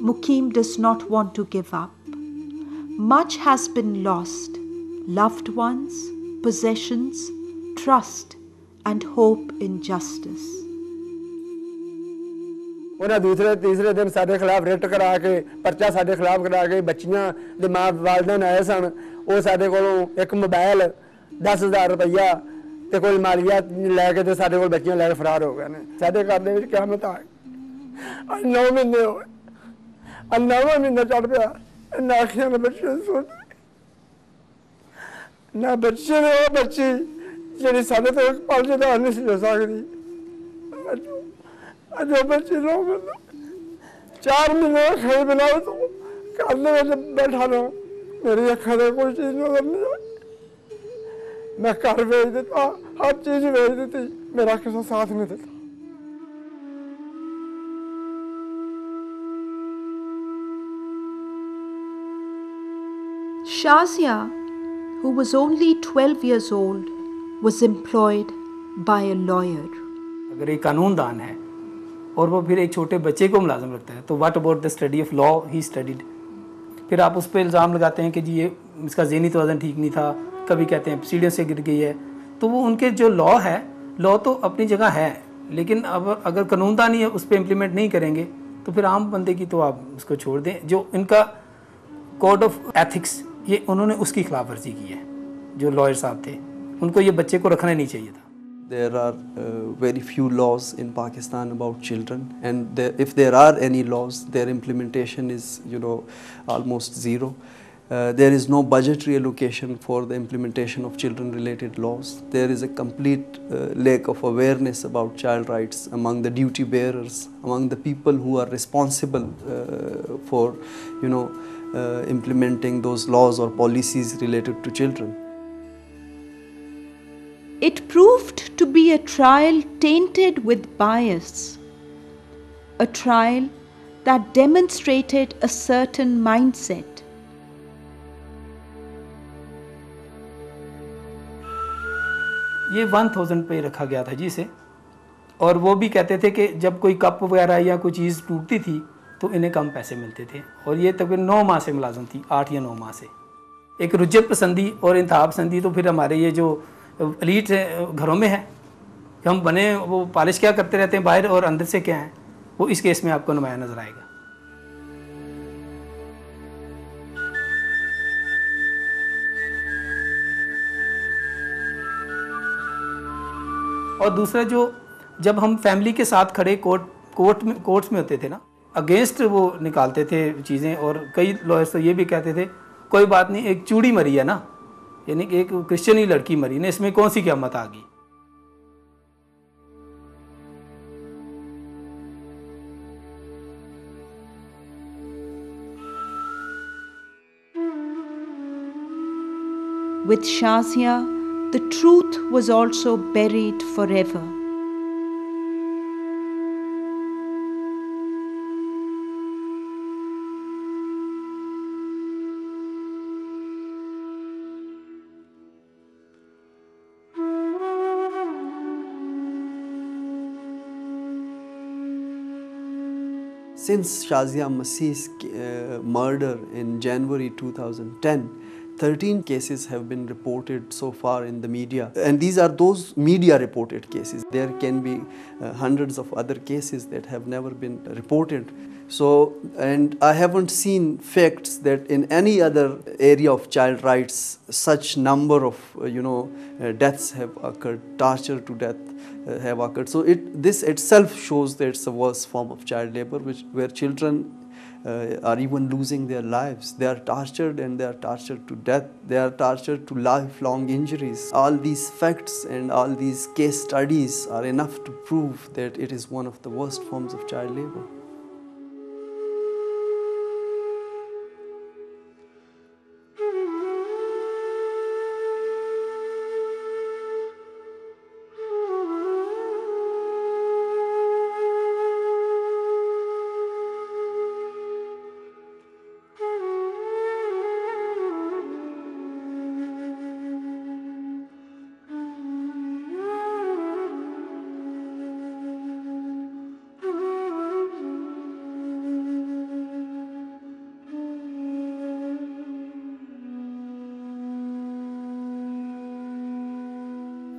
Mukim does not want to give up. Much has been lost: loved ones, possessions, trust, and hope in justice. उन्हें दूसरे तीसरे दिन साढ़े खिलाफ writ करा के परचा साढ़े खिलाफ करा के बच्चियां दे मां वालदैन आए सन वो साढ़े कोलों एक मोबाइल 10,000 रुपया ते कोई मालिया लैके ते साढ़े कोल बच्चियां लैके फरार हो गए ने साढ़े घर दे विच क़यामत आ गई 9 महीने हो गए 9वां महीना चढ़ पिया ना अखियां ने बच्चे सुन ना बच्चे ने वो बच्ची जिहड़ी साढ़े तो एक पल दा नहीं सी हो सकदी जो बच्चे लोग 4 महीने खाई बनाओ तो करने में बैठा रहा मेरी अखा से कोई चीज़ नजर नहीं आई मैं घर बेच देता हर चीज़ बेच देती मेरा किसी साथ नहीं देता Shazia, who was only 12 years old, was employed by a lawyer. अगर एक कानूनदान है और वो फिर एक छोटे बच्चे को मुलाजिम रखता है तो what about the study of law he studied. फिर आप उस पर इल्ज़ाम लगाते हैं कि जी ये इसका ज़हनी तवाज़ुन ठीक नहीं था, कभी कहते हैं सीढ़ियों से गिर गई है। तो वो उनके जो लॉ है, लॉ तो अपनी जगह है, लेकिन अब अगर कानूनदान ही उस पर इम्प्लीमेंट नहीं करेंगे तो फिर आम बंदे की तो आप उसको छोड़ दें। जो इनका कोड ऑफ एथिक्स ये उन्होंने उसकी खिलाफ वर्जी की है। जो लॉयर साहब थे उनको ये बच्चे को रखना नहीं चाहिए था। There are very few laws in Pakistan about children, and if there are any laws, their implementation is, almost zero. There is no budgetary allocation for the implementation of children-related laws. There is a complete lack of awareness about child rights among the duty bearers, among the people who are responsible for, implementing those laws or policies related to children. It proved to be a trial tainted with bias, a trial that demonstrated a certain mindset. ये 1000 पे रखा गया था जी इसे, और वो भी कहते थे कि जब कोई कप वगैरह या कोई चीज़ टूटती थी तो इन्हें कम पैसे मिलते थे, और ये तकरीबन 9 माह से मुलाजिम थी, 8 या 9 माह से। एक रुज्जत पसंदी और इंतहा पसंदी तो फिर हमारे ये जो एलीट घरों में है कि हम बने वो पॉलिश क्या करते रहते हैं बाहर और अंदर से क्या है, वो इस केस में आपको नुमाया नजर आएगा। और दूसरा जो जब हम फैमिली के साथ खड़े कोर्ट्स में होते थे ना, अगेंस्ट वो निकालते थे चीज़ें, और कई लॉयर्स तो ये भी कहते थे कोई बात नहीं, एक चूड़ी मरी है ना, यानी कि एक क्रिश्चियन ही लड़की मरी ना, इसमें कौन सी क़यामत आ गई। With Shazia, the truth was also buried forever. Since Shazia Masih's murder in January 2010, 13 cases have been reported so far in the media, and these are those media reported cases. There can be hundreds of other cases that have never been reported. So, and I haven't seen facts that in any other area of child rights such number of deaths have occurred, torture to death have occurred. So this itself shows that it's a worse form of child labor, where children are even losing their lives. They are tortured, and they are tortured to death. They are tortured to lifelong injuries. All these facts and all these case studies are enough to prove that it is one of the worst forms of child labor.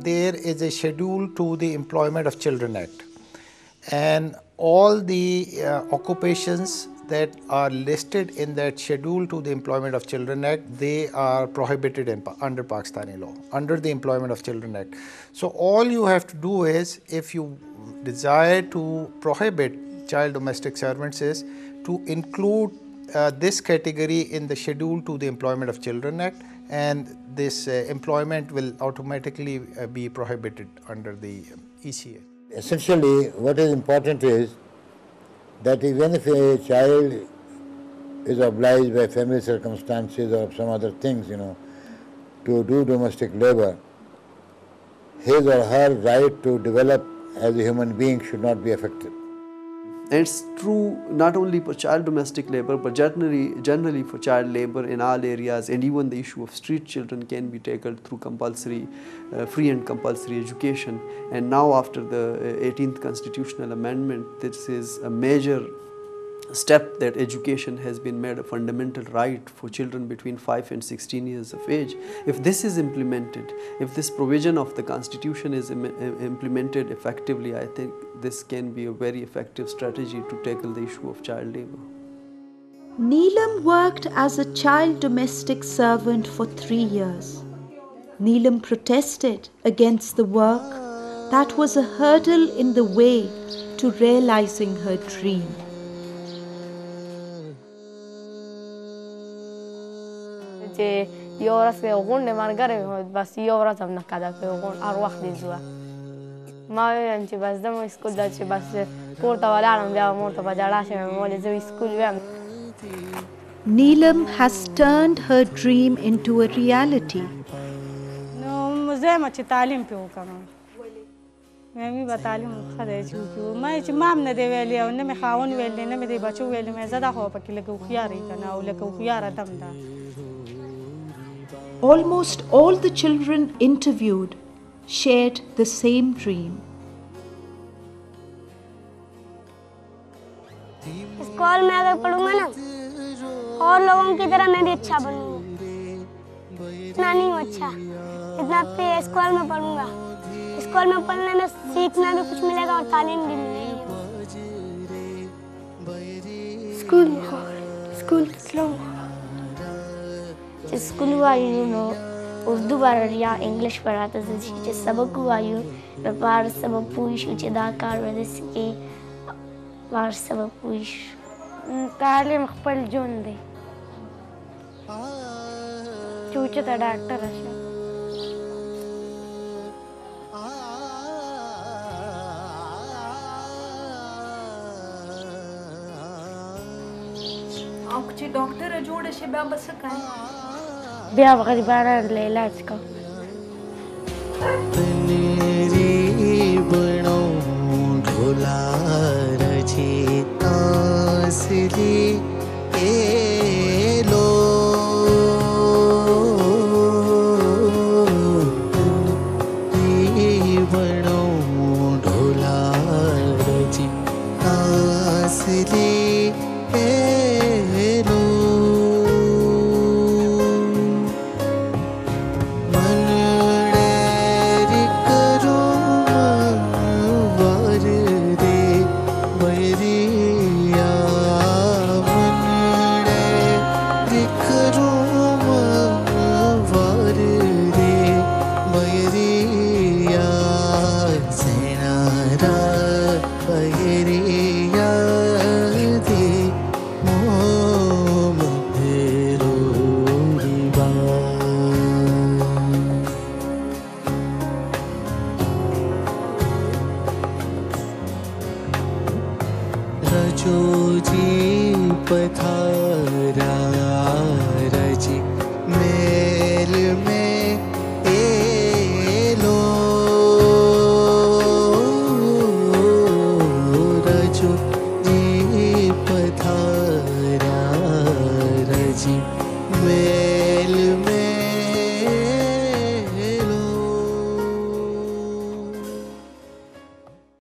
there is a schedule to the Employment of Children Act, and all the occupations that are listed in that schedule to the Employment of Children Act, they are prohibited under Pakistani law, under the Employment of Children Act. So all you have to do is, if you desire to prohibit child domestic servants, is to include this category in the schedule to the Employment of Children Act, and this employment will automatically be prohibited under the ECA. Essentially, what is important is that even if a child is obliged by family circumstances or some other things, to do domestic labor, his or her right to develop as a human being should not be affected. And it's true not only for child domestic labor, but generally for child labor in all areas, and even the issue of street children can be tackled through compulsory, free and compulsory education. And now after the 18th constitutional amendment, this is a major step that education has been made a fundamental right for children between 5 and 16 years of age. If this is implemented, if this provision of the constitution is implemented effectively, I think this can be a very effective strategy to tackle the issue of child labor. Neelam worked as a child domestic servant for 3 years. Neelam protested against the work that was a hurdle in the way to realizing her dream. يورث في غون مارجر بس يورث من كذا في غون أروح ديزوا ما ينتي بس دم إسكول ده شيء بس كورتا ولا عم بيا مورتا بجارا شيء مولي زو إسكول بيا. Neelam has turned her dream into a reality. No, مزاي ما تعلم فيه كمان. मैं बतालिम खदे चुकी मैं माम न दे वेली और न मैं खावन वेली न मैं दे बच्चों वेली मैं ज़्यादा हो पकी लगे उखियारी करना और लगे उखियारा दमदा. Almost all the children interviewed shared the same dream. School में अगर पढ़ूंगा ना और लोगों की तरह मैं भी अच्छा बनूंगा. इतना नहीं अच्छा, इतना पे स्कूल में पढ़ूंगा. स्कूल में पढ़ने में सीखना भी कुछ मिलेगा और तालीम भी मिलेगी. स्कूल हुआ उर्दू बारिया इंग्लिश पढ़ाता था जिस सबक हुआ बार सबक पूछ उचेदाकार वैसे के बार सबक पूछ तालीम खपल जोन दे चूचे ता डॉक्टर है आपके डॉक्टर जोड़े से बाबा सकाय बिया गरीबाना ले इलाज का बनो ढोला रचिता सिली एलो बनो ढोला रचिता सिली मेल में